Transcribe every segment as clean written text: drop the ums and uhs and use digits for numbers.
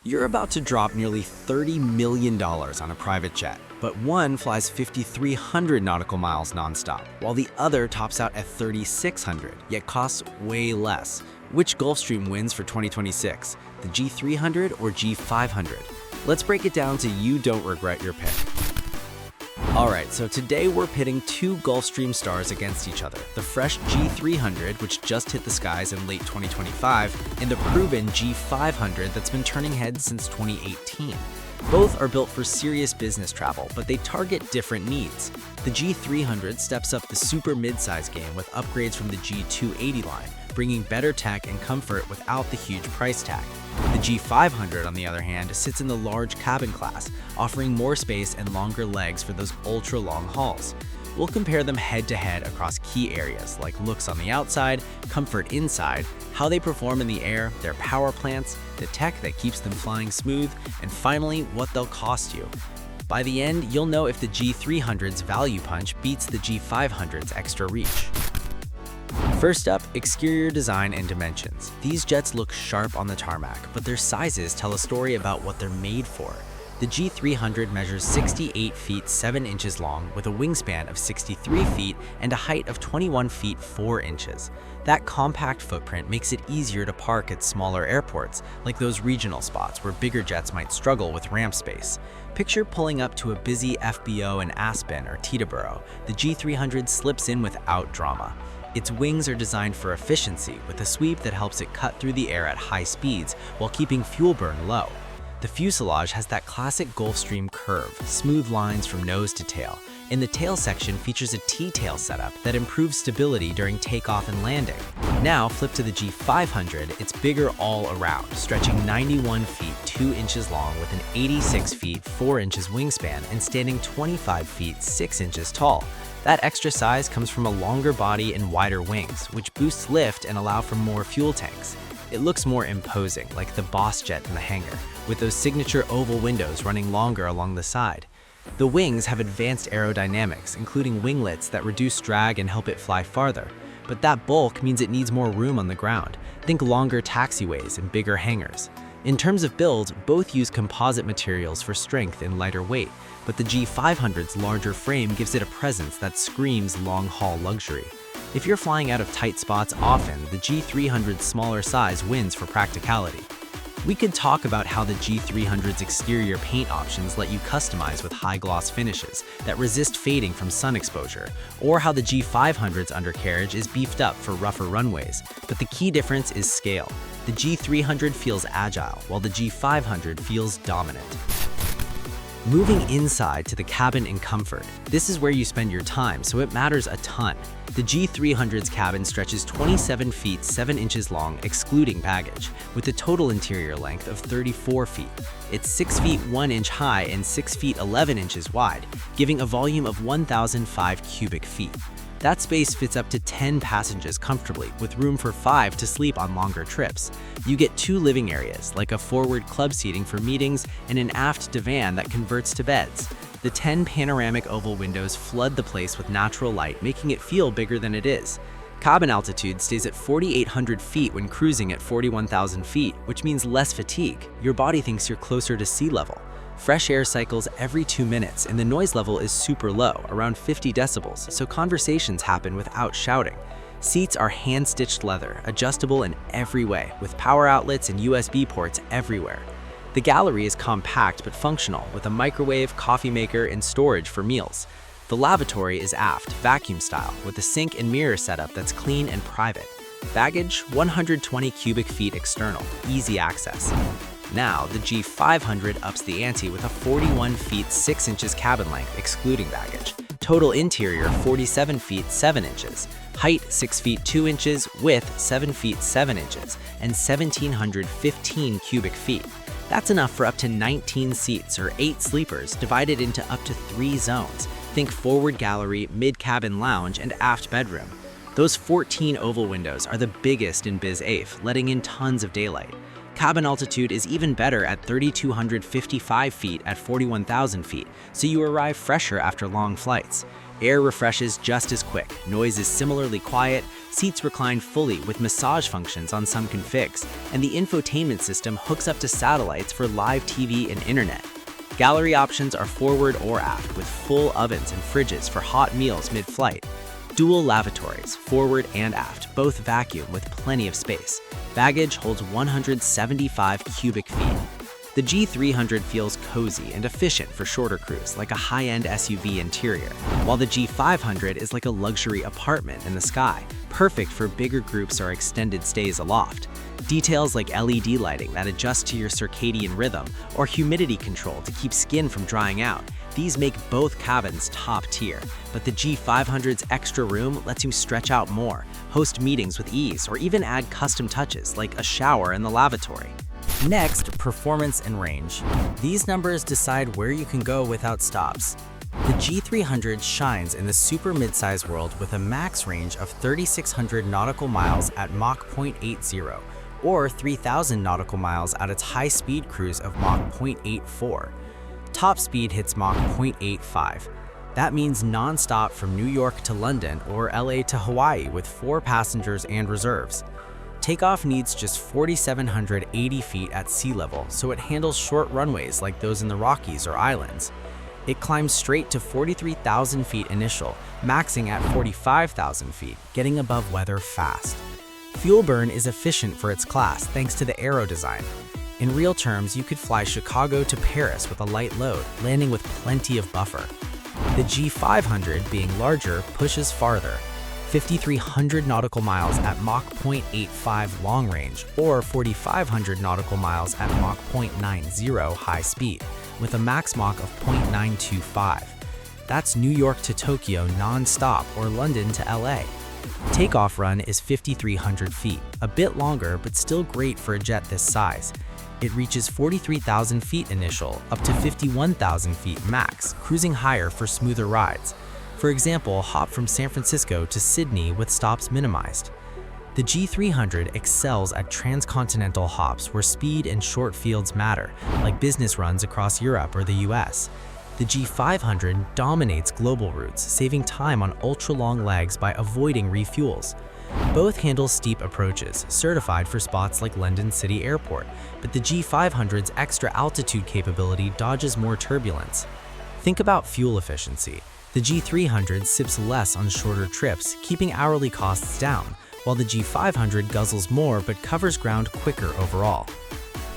You're about to drop nearly $30 million on a private jet, but one flies 5,300 nautical miles nonstop, while the other tops out at 3,600, yet costs way less. Which Gulfstream wins for 2026, the G300 or G500? Let's break it down so you don't regret your pick. Alright, so today we're pitting two Gulfstream stars against each other, the fresh G300, which just hit the skies in late 2025, and the proven G500 that's been turning heads since 2018. Both are built for serious business travel, but they target different needs. The G300 steps up the super mid-size game with upgrades from the G280 line, bringing better tech and comfort without the huge price tag. The G500, on the other hand, sits in the large cabin class, offering more space and longer legs for those ultra-long hauls. We'll compare them head-to-head across key areas like looks on the outside, comfort inside, how they perform in the air, their power plants, the tech that keeps them flying smooth, and finally, what they'll cost you. By the end, you'll know if the G300's value punch beats the G500's extra reach. First up, exterior design and dimensions. These jets look sharp on the tarmac, but their sizes tell a story about what they're made for. The G300 measures 68 feet 7 inches long with a wingspan of 63 feet and a height of 21 feet 4 inches. That compact footprint makes it easier to park at smaller airports, like those regional spots where bigger jets might struggle with ramp space. Picture pulling up to a busy FBO in Aspen or Teterboro. The G300 slips in without drama. Its wings are designed for efficiency with a sweep that helps it cut through the air at high speeds while keeping fuel burn low. The fuselage has that classic Gulfstream curve, smooth lines from nose to tail, and the tail section features a T-tail setup that improves stability during takeoff and landing. Now flip to the G500, it's bigger all around, stretching 91 feet 2 inches long with an 86 feet 4 inches wingspan and standing 25 feet 6 inches tall. That extra size comes from a longer body and wider wings, which boosts lift and allow for more fuel tanks. It looks more imposing, like the boss jet in the hangar, with those signature oval windows running longer along the side. The wings have advanced aerodynamics, including winglets that reduce drag and help it fly farther. But that bulk means it needs more room on the ground. Think longer taxiways and bigger hangars. In terms of build, both use composite materials for strength and lighter weight, but the G500's larger frame gives it a presence that screams long-haul luxury. If you're flying out of tight spots often, the G300's smaller size wins for practicality. We could talk about how the G300's exterior paint options let you customize with high-gloss finishes that resist fading from sun exposure, or how the G500's undercarriage is beefed up for rougher runways. But the key difference is scale. The G300 feels agile, while the G500 feels dominant. Moving inside to the cabin and comfort. This is where you spend your time, so it matters a ton. The G300's cabin stretches 27 feet 7 inches long, excluding baggage, with a total interior length of 34 feet. It's 6 feet 1 inch high and 6 feet 11 inches wide, giving a volume of 1,005 cubic feet. That space fits up to 10 passengers comfortably, with room for 5 to sleep on longer trips. You get 2 living areas, like a forward club seating for meetings and an aft divan that converts to beds. The 10 panoramic oval windows flood the place with natural light, making it feel bigger than it is. Cabin altitude stays at 4,800 feet when cruising at 41,000 feet, which means less fatigue. Your body thinks you're closer to sea level. Fresh air cycles every 2 minutes, and the noise level is super low, around 50 decibels, so conversations happen without shouting. Seats are hand-stitched leather, adjustable in every way, with power outlets and USB ports everywhere. The gallery is compact but functional, with a microwave, coffee maker, and storage for meals. The lavatory is aft, vacuum style, with a sink and mirror setup that's clean and private. Baggage, 120 cubic feet external, easy access. Now, the G500 ups the ante with a 41 feet 6 inches cabin length, excluding baggage. Total interior, 47 feet 7 inches. Height, 6 feet 2 inches, width, 7 feet 7 inches, and 1,715 cubic feet. That's enough for up to 19 seats or 8 sleepers divided into up to 3 zones. Think forward gallery, mid-cabin lounge, and aft bedroom. Those 14 oval windows are the biggest in Biz AF, letting in tons of daylight. Cabin altitude is even better at 3,255 feet at 41,000 feet, so you arrive fresher after long flights. Air refreshes just as quick, noise is similarly quiet, seats recline fully with massage functions on some configs, and the infotainment system hooks up to satellites for live TV and internet. Gallery options are forward or aft with full ovens and fridges for hot meals mid-flight. Dual lavatories, forward and aft, both vacuum with plenty of space. Baggage holds 175 cubic feet. The G300 feels cozy and efficient for shorter cruise, like a high-end SUV interior, while the G500 is like a luxury apartment in the sky, perfect for bigger groups or extended stays aloft. Details like LED lighting that adjusts to your circadian rhythm or humidity control to keep skin from drying out. These make both cabins top tier, but the G500's extra room lets you stretch out more, host meetings with ease, or even add custom touches like a shower in the lavatory. Next, performance and range. These numbers decide where you can go without stops. The G300 shines in the super midsize world with a max range of 3,600 nautical miles at Mach 0.80, or 3,000 nautical miles at its high-speed cruise of Mach 0.84. Top speed hits Mach 0.85. That means non-stop from New York to London or LA to Hawaii with 4 passengers and reserves. Takeoff needs just 4,780 feet at sea level, so it handles short runways like those in the Rockies or islands. It climbs straight to 43,000 feet initial, maxing at 45,000 feet, getting above weather fast. Fuel burn is efficient for its class thanks to the aero design. In real terms, you could fly Chicago to Paris with a light load, landing with plenty of buffer. The G500, being larger, pushes farther. 5,300 nautical miles at Mach 0.85 long range, or 4,500 nautical miles at Mach 0.90 high speed, with a max Mach of 0.925. That's New York to Tokyo non-stop or London to LA. Takeoff run is 5,300 feet, a bit longer but still great for a jet this size. It reaches 43,000 feet initial, up to 51,000 feet max, cruising higher for smoother rides. For example, hop from San Francisco to Sydney with stops minimized. The G300 excels at transcontinental hops where speed and short fields matter, like business runs across Europe or the US. The G500 dominates global routes, saving time on ultra-long legs by avoiding refuels. Both handle steep approaches, certified for spots like London City Airport, but the G500's extra altitude capability dodges more turbulence. Think about fuel efficiency. The G300 sips less on shorter trips, keeping hourly costs down, while the G500 guzzles more but covers ground quicker overall.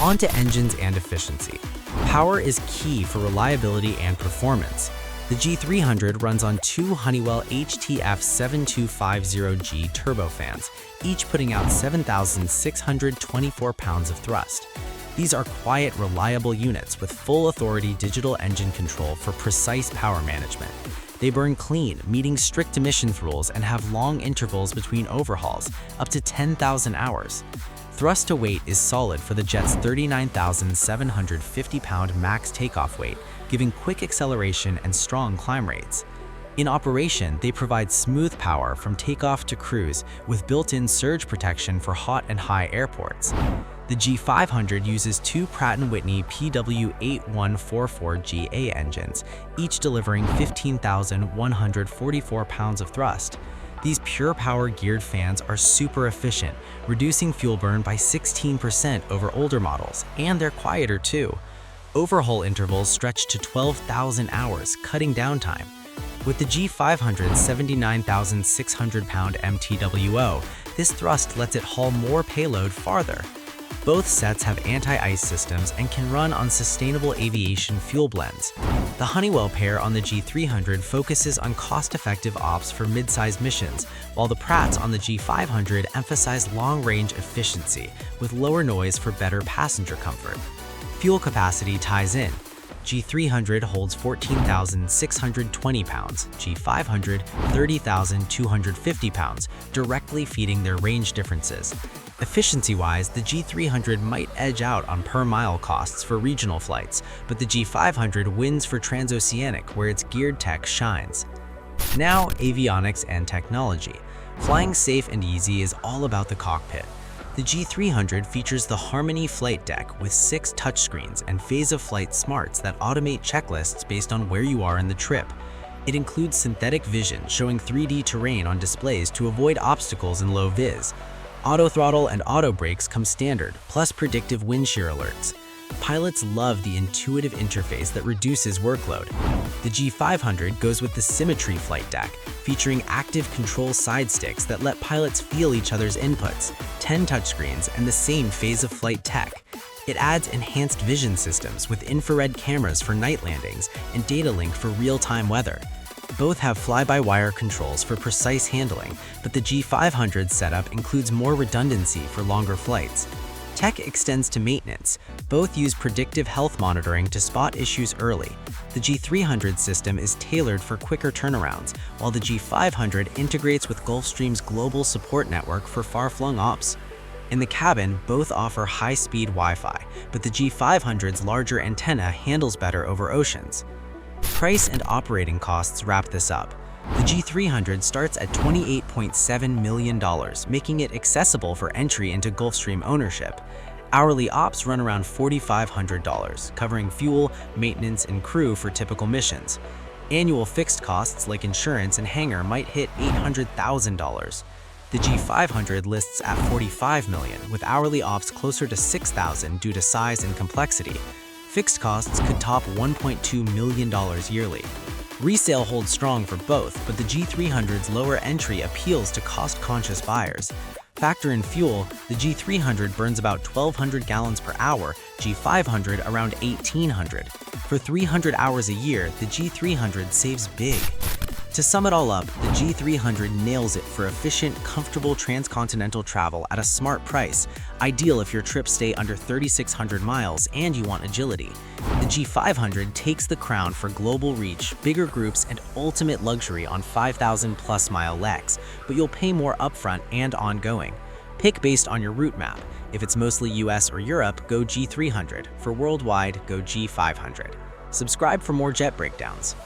On to engines and efficiency. Power is key for reliability and performance. The G300 runs on 2 Honeywell HTF7250G turbofans, each putting out 7,624 pounds of thrust. These are quiet, reliable units with full authority digital engine control for precise power management. They burn clean, meeting strict emissions rules, and have long intervals between overhauls, up to 10,000 hours. Thrust to weight is solid for the jet's 39,750-pound max takeoff weight, giving quick acceleration and strong climb rates. In operation, they provide smooth power from takeoff to cruise with built-in surge protection for hot and high airports. The G500 uses 2 Pratt & Whitney PW8144GA engines, each delivering 15,144 pounds of thrust. These pure power geared fans are super efficient, reducing fuel burn by 16% over older models, and they're quieter too. Overhaul intervals stretch to 12,000 hours, cutting downtime. With the G500's 79,600-pound MTWO, this thrust lets it haul more payload farther. Both sets have anti-ice systems and can run on sustainable aviation fuel blends. The Honeywell pair on the G300 focuses on cost-effective ops for mid-size missions, while the Pratts on the G500 emphasize long-range efficiency with lower noise for better passenger comfort. Fuel capacity ties in. G300 holds 14,620 pounds, G500 30,250 pounds, directly feeding their range differences. Efficiency-wise, the G300 might edge out on per-mile costs for regional flights, but the G500 wins for transoceanic, where its geared tech shines. Now, avionics and technology. Flying safe and easy is all about the cockpit. The G300 features the Harmony flight deck with 6 touchscreens and phase-of-flight smarts that automate checklists based on where you are in the trip. It includes synthetic vision, showing 3D terrain on displays to avoid obstacles in low vis. Auto throttle and auto brakes come standard, plus predictive wind shear alerts. Pilots love the intuitive interface that reduces workload. The G500 goes with the Symmetry flight deck, featuring active control side sticks that let pilots feel each other's inputs, 10 touchscreens, and the same phase of flight tech. It adds enhanced vision systems with infrared cameras for night landings and data link for real-time weather. Both have fly-by-wire controls for precise handling, but the G500 setup includes more redundancy for longer flights. Tech extends to maintenance. Both use predictive health monitoring to spot issues early. The G300 system is tailored for quicker turnarounds, while the G500 integrates with Gulfstream's global support network for far-flung ops. In the cabin, both offer high-speed Wi-Fi, but the G500's larger antenna handles better over oceans. Price and operating costs wrap this up. The G300 starts at $28.7 million, making it accessible for entry into Gulfstream ownership. Hourly ops run around $4,500, covering fuel, maintenance, and crew for typical missions. Annual fixed costs like insurance and hangar might hit $800,000. The G500 lists at $45 million, with hourly ops closer to $6,000 due to size and complexity. Fixed costs could top $1.2 million yearly. Resale holds strong for both, but the G300's lower entry appeals to cost-conscious buyers. Factor in fuel, the G300 burns about 1,200 gallons per hour, G500 around 1,800. For 300 hours a year, the G300 saves big. To sum it all up, the G300 nails it for efficient, comfortable transcontinental travel at a smart price, ideal if your trips stay under 3,600 miles and you want agility. The G500 takes the crown for global reach, bigger groups, and ultimate luxury on 5,000+ mile legs, but you'll pay more upfront and ongoing. Pick based on your route map. If it's mostly US or Europe, go G300. For worldwide, go G500. Subscribe for more jet breakdowns.